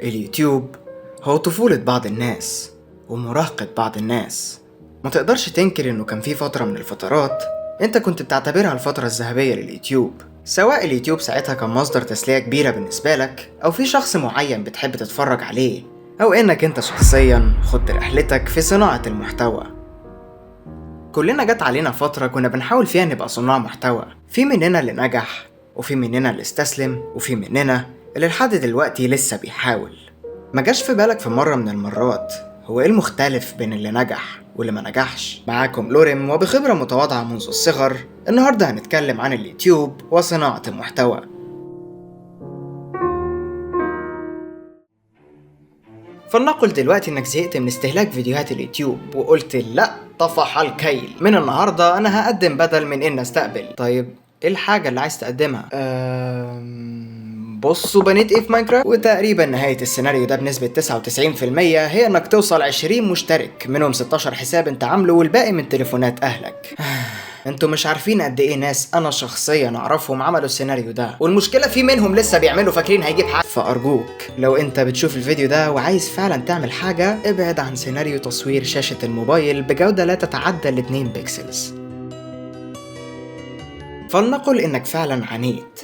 اليوتيوب هو طفولة بعض الناس ومراهقة بعض الناس. ما تقدرش تنكر انه كان في فترة من الفترات انت كنت بتعتبرها الفترة الذهبية لليوتيوب، سواء اليوتيوب ساعتها كان مصدر تسلية كبيرة بالنسبة لك، او في شخص معين بتحب تتفرج عليه، او انك انت شخصيا خدت رحلتك في صناعة المحتوى. كلنا جت علينا فترة كنا بنحاول فيها نبقى صناع محتوى، في مننا اللي نجح وفي مننا اللي استسلم وفي مننا اللي لحد دلوقتي لسه بيحاول. ما جاش في بالك في مرة من المرات هو ايه المختلف بين اللي نجح واللي ما نجحش؟ معاكم لوريم، وبخبرة متواضعة منذ الصغر النهاردة هنتكلم عن اليوتيوب وصناعة المحتوى. فلنقل دلوقتي انك زهقت من استهلاك فيديوهات اليوتيوب وقلت لا، طفح الكيل، من النهاردة انا هقدم بدل من ان استقبل. طيب ايه الحاجة اللي عايز تقدمها؟ بصوا بنيت ايه في ماينكرافت، وتقريبا نهاية السيناريو ده بنسبة 99% هي انك توصل 20 مشترك، منهم 16 حساب انت عامله والباقي من تليفونات اهلك. انتوا مش عارفين قد ايه ناس انا شخصيا اعرفهم عملوا السيناريو ده، والمشكله في منهم لسه بيعملوا فاكرين هيجيب حاجه. فارجوك لو انت بتشوف الفيديو ده وعايز فعلا تعمل حاجه، ابعد عن سيناريو تصوير شاشه الموبايل بجوده لا تتعدى ال 2 بكسلز. فلنقل انك فعلا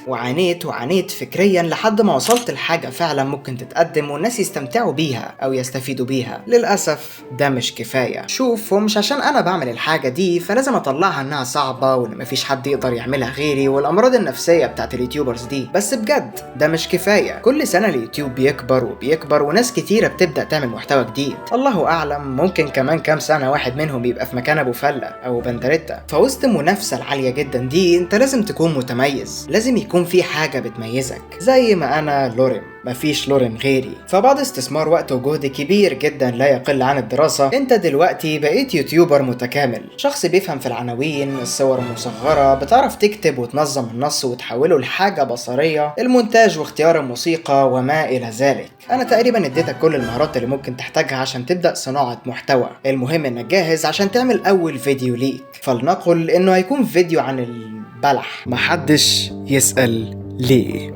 وعانيت فكريا لحد ما وصلت لحاجة فعلا ممكن تتقدم والناس يستمتعوا بيها او يستفيدوا بيها. للأسف ده مش كفاية. شوف، هو مش عشان انا بعمل الحاجة دي فلازم اطلعها انها صعبة وان مفيش حد يقدر يعملها غيري والامراض النفسية بتاعت اليوتيوبرز دي. بس بجد ده مش كفاية. كل سنة اليوتيوب بيكبر وناس كتيرة بتبدأ تعمل محتوى جديد. الله اعلم، ممكن كمان كام سنة واحد منهم يبقى في مكان ابو فلة او بندريتا. فوسط المنافسة العالية جدا دي انت لازم تكون متميز، لازم يكون في حاجة بتميزك. زي ما انا لوريم، مفيش لوريم غيري. فبعد استثمار وقت وجهد كبير جدا لا يقل عن الدراسة، انت دلوقتي بقيت يوتيوبر متكامل، شخص بيفهم في العناوين، الصور المصغرة، بتعرف تكتب وتنظم النص وتحوله لحاجة بصرية، المونتاج واختيار الموسيقى وما الى ذلك. انا تقريبا اديتك كل المهارات اللي ممكن تحتاجها عشان تبدأ صناعة محتوى. المهم انك جاهز عشان تعمل اول فيديو ليك. فلنقل انه هيكون فيديو عن البلح، محدش يسأل ليه.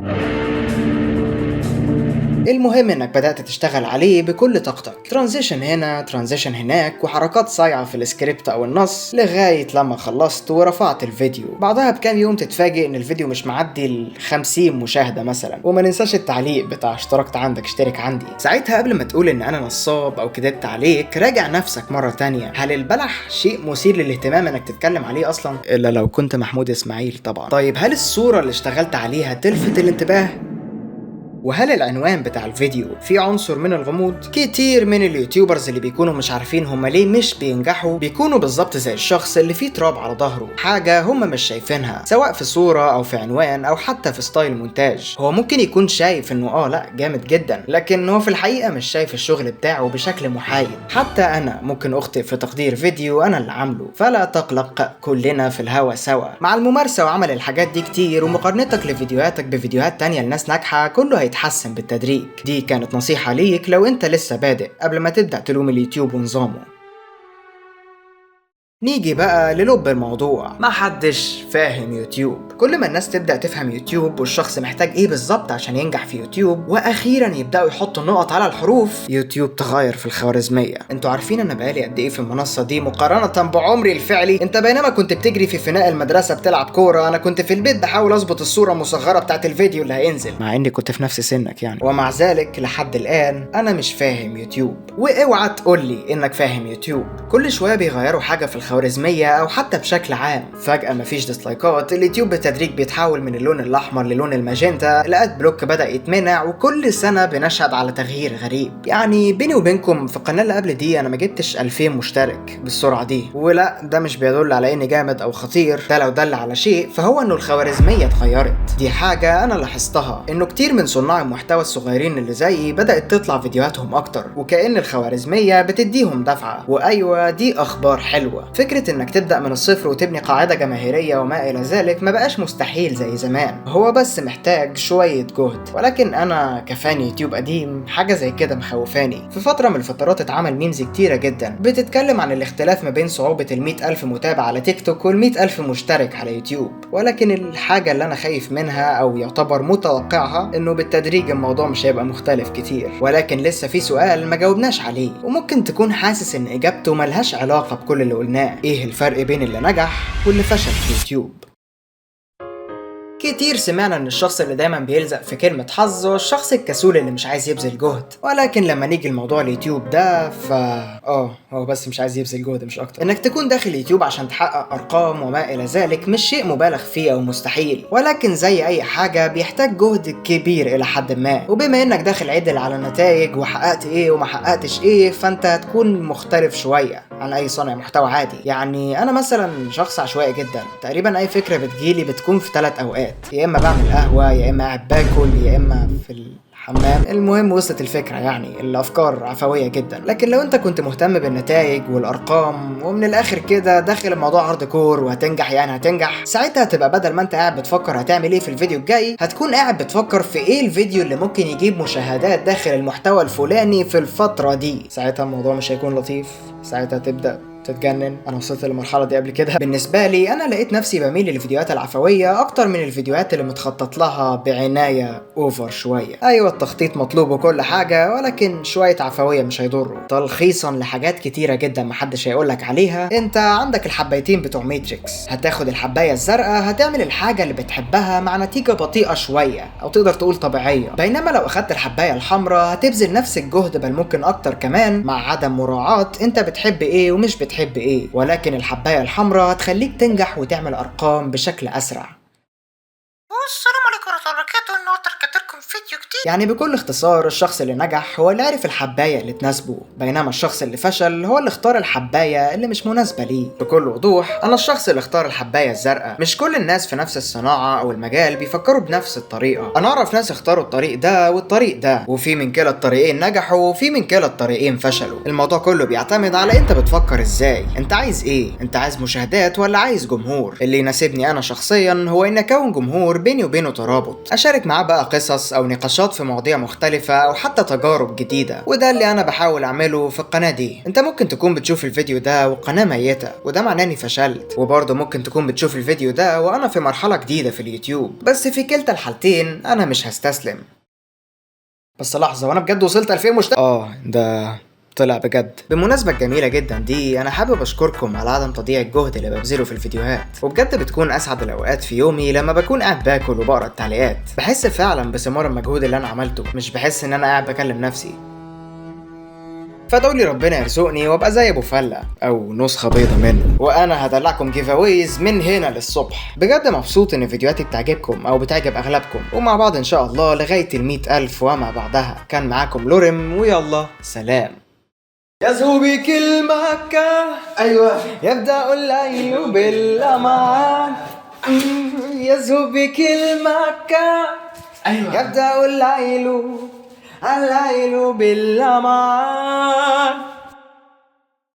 المهم انك بدأت تشتغل عليه بكل طاقتك، ترانزيشن هنا ترانزيشن هناك وحركات صايعة في السكريبت او النص، لغاية لما خلصت ورفعت الفيديو. بعدها بكام يوم تتفاجئ ان الفيديو مش معدي 50 مشاهدة مثلا. وما ننساش التعليق بتاع اشتركت عندك اشترك عندي. ساعتها قبل ما تقول ان انا نصاب او كدبت عليك، راجع نفسك مرة تانية. هل البلح شيء مثير للاهتمام انك تتكلم عليه اصلا؟ الا لو كنت محمود اسماعيل طبعا. طيب هل الصورة اللي اشتغلت عليها تلفت الانتباه؟ وهل العنوان بتاع الفيديو فيه عنصر من الغموض؟ كتير من اليوتيوبرز اللي بيكونوا مش عارفين هما ليه مش بينجحوا بيكونوا بالظبط زي الشخص اللي فيه تراب على ظهره، حاجة هما مش شايفينها، سواء في صورة او في عنوان او حتى في ستايل مونتاج. هو ممكن يكون شايف انه لا جامد جدا، لكن هو في الحقيقة مش شايف الشغل بتاعه بشكل محايد. حتى انا ممكن اخطئ في تقدير فيديو انا اللي عامله، فلا تقلق، كلنا في الهوا سوا. مع الممارسة وعمل الحاجات دي كتير ومقارنتك لفيديوهاتك بفيديوهات تانية لناس ناجحة، كله هيتحسن بالتدريج. دي كانت نصيحة ليك لو انت لسه بادئ قبل ما تبدأ تلوم اليوتيوب ونظامه. نيجي بقى للب الموضوع. ما حدش فاهم يوتيوب. كل ما الناس تبدأ تفهم يوتيوب والشخص محتاج ايه بالظبط عشان ينجح في يوتيوب، واخيرا يبدأوا يحطوا النقط على الحروف، يوتيوب تغير في الخوارزمية. انتوا عارفين انا بقالي قد ايه في المنصة دي مقارنة بعمري الفعلي؟ انت بينما كنت بتجري في فناء المدرسة بتلعب كورة، انا كنت في البيت بحاول اظبط الصورة المصغرة بتاعت الفيديو اللي هينزل، مع اني كنت في نفس سنك يعني. ومع ذلك لحد الان انا مش فاهم يوتيوب. واوعى تقولي انك فاهم يوتيوب. كل شوية بيغيروا حاجة في الخوارزمية او حتى بشكل عام. فجأة مفيش ديسلايكات، اليوتيوب بالتدريج بيتحول من اللون الاحمر للون الماجنتا، الاد بلوك بدأ يتمنع، وكل سنة بنشهد على تغيير غريب. يعني بيني وبينكم في القناة اللي قبل دي انا ما جبتش 2000 مشترك بالسرعة دي، ولا ده مش بيدل على اني جامد او خطير. ده لو دل على شيء فهو انه الخوارزمية اتغيرت. دي حاجة انا لاحظتها، انه كتير من صناع المحتوى الصغيرين اللي زيي بدأت تطلع فيديوهاتهم اكتر، وكأن الخوارزمية بتديهم دفعة. وايوه دي اخبار حلوة. فكرة انك تبدأ من الصفر وتبني قاعدة جماهيرية وما الى ذلك ما بقاش مستحيل زي زمان، هو بس محتاج شوية جهد. ولكن انا كفان يوتيوب قديم حاجة زي كده مخوفاني. في فترة من الفترات اتعمل ميمز كتيرة جدا بتتكلم عن الاختلاف ما بين صعوبة ال100 ألف متابع على تيك توك وال100 ألف مشترك على يوتيوب. ولكن الحاجة اللي انا خايف منها او يعتبر متوقعها انه بالتدريج الموضوع مش هيبقى مختلف كتير. ولكن لسه في سؤال ما جاوبناش عليه، وممكن تكون حاسس ان اجابته ملهاش علاقة بكل اللي قلناه. ايه الفرق بين اللي نجح واللي فشل في يوتيوب؟ كتير سمعنا ان الشخص اللي دايما بيلزق في كلمة حظ هو الشخص الكسول اللي مش عايز يبذل جهد. ولكن لما نيجي لموضوع اليوتيوب ده هو بس مش عايز يبذل جهد مش اكتر. انك تكون داخل يوتيوب عشان تحقق ارقام وما الى ذلك مش شيء مبالغ فيه او مستحيل، ولكن زي اي حاجة بيحتاج جهد كبير الى حد ما. وبما انك داخل عدل على النتائج وحققت ايه وما حققتش ايه، فانت هتكون مختلف شوية عن اي صانع محتوى عادي. يعني انا مثلا شخص عشوائي جدا، تقريبا اي فكرة بتجيلي بتكون في 3 اوقات، يا اما بعمل قهوة، يا اما قاعد باكل، يا اما في الحمام. المهم وصلت الفكرة، يعني الافكار عفوية جدا. لكن لو انت كنت مهتم بالنتائج والارقام ومن الاخر كده داخل الموضوع هارد كور وهتنجح، يعني هتنجح، ساعتها هتبقى بدل ما انت قاعد بتفكر هتعمل ايه في الفيديو الجاي، هتكون قاعد بتفكر في ايه الفيديو اللي ممكن يجيب مشاهدات داخل المحتوى الفلاني في الفترة دي. ساعتها الموضوع مش هيكون لطيف، ساعتها تبدأ تتجنن. انا وصلت للمرحله دي قبل كده. بالنسبه لي انا لقيت نفسي بميل للفيديوهات العفويه اكتر من الفيديوهات اللي متخطط لها بعنايه اوفر شويه. ايوه التخطيط مطلوب وكل حاجه، ولكن شويه عفويه مش هيضروا. تلخيصا لحاجات كتيره جدا محدش هيقولك عليها، انت عندك الحبايتين بتوع ماتريكس، هتاخد الحبايه الزرقاء هتعمل الحاجه اللي بتحبها مع نتيجه بطيئه شويه او تقدر تقول طبيعيه، بينما لو اخدت الحبايه الحمراء هتبذل نفس الجهد بل ممكن اكتر كمان، مع عدم مراعاه انت بتحب ايه ومش بتحب ايه. ولكن الحبايه الحمراء هتخليك تنجح وتعمل ارقام بشكل اسرع. السلام عليكم ورحمة الله وبركاته. النهارده رجعت لكم فيديو جديد. يعني بكل اختصار الشخص اللي نجح هو اللي عرف الحبايه اللي تناسبه، بينما الشخص اللي فشل هو اللي اختار الحبايه اللي مش مناسبه ليه. بكل وضوح انا الشخص اللي اختار الحبايه الزرقاء. مش كل الناس في نفس الصناعه او المجال بيفكروا بنفس الطريقه. انا اعرف ناس اختاروا الطريق ده والطريق ده، وفي من كلا الطريقين نجحوا وفي من كلا الطريقين فشلوا. الموضوع كله بيعتمد على انت بتفكر ازاي، انت عايز ايه، انت عايز مشاهدات ولا عايز جمهور. اللي يناسبني انا شخصيا هو ان اكون جمهور بيني وبينه ترابط، اشارك معاه بقى قصص او نقاشات في مواضيع مختلفة او حتى تجارب جديدة. وده اللي انا بحاول اعمله في القناة دي. انت ممكن تكون بتشوف الفيديو ده وقناة ميتة وده معناه اني فشلت، وبرضه ممكن تكون بتشوف الفيديو ده وانا في مرحلة جديدة في اليوتيوب، بس في كلتا الحالتين انا مش هستسلم. بس لحظة، وانا بجد وصلت 2000 مشترك؟ ده طلع بجد. بالمناسبة الجميلة جدا دي انا حابب اشكركم على عدم تضييع الجهد اللي ببذله في الفيديوهات، وبجد بتكون اسعد الاوقات في يومي لما بكون قاعد باكل وبقرا التعليقات. بحس فعلا بثمار المجهود اللي انا عملته، مش بحس ان انا قاعد بكلم نفسي. فدولي ربنا يرزقني وابقى زي ابو فله او نسخه بيضه منه، وانا هدلعكم جيف اويز من هنا للصبح. بجد مبسوط ان فيديوهاتي بتعجبكم او بتعجب اغلبكم، ومع بعض ان شاء الله لغايه ال100 ألف وما بعدها. كان معاكم لورم، ويلا سلام. يزهو بك المكة، ايوه يبدأ الليل بالامان. يزهو بك المكة، ايوه يبدأ الليل بالامان.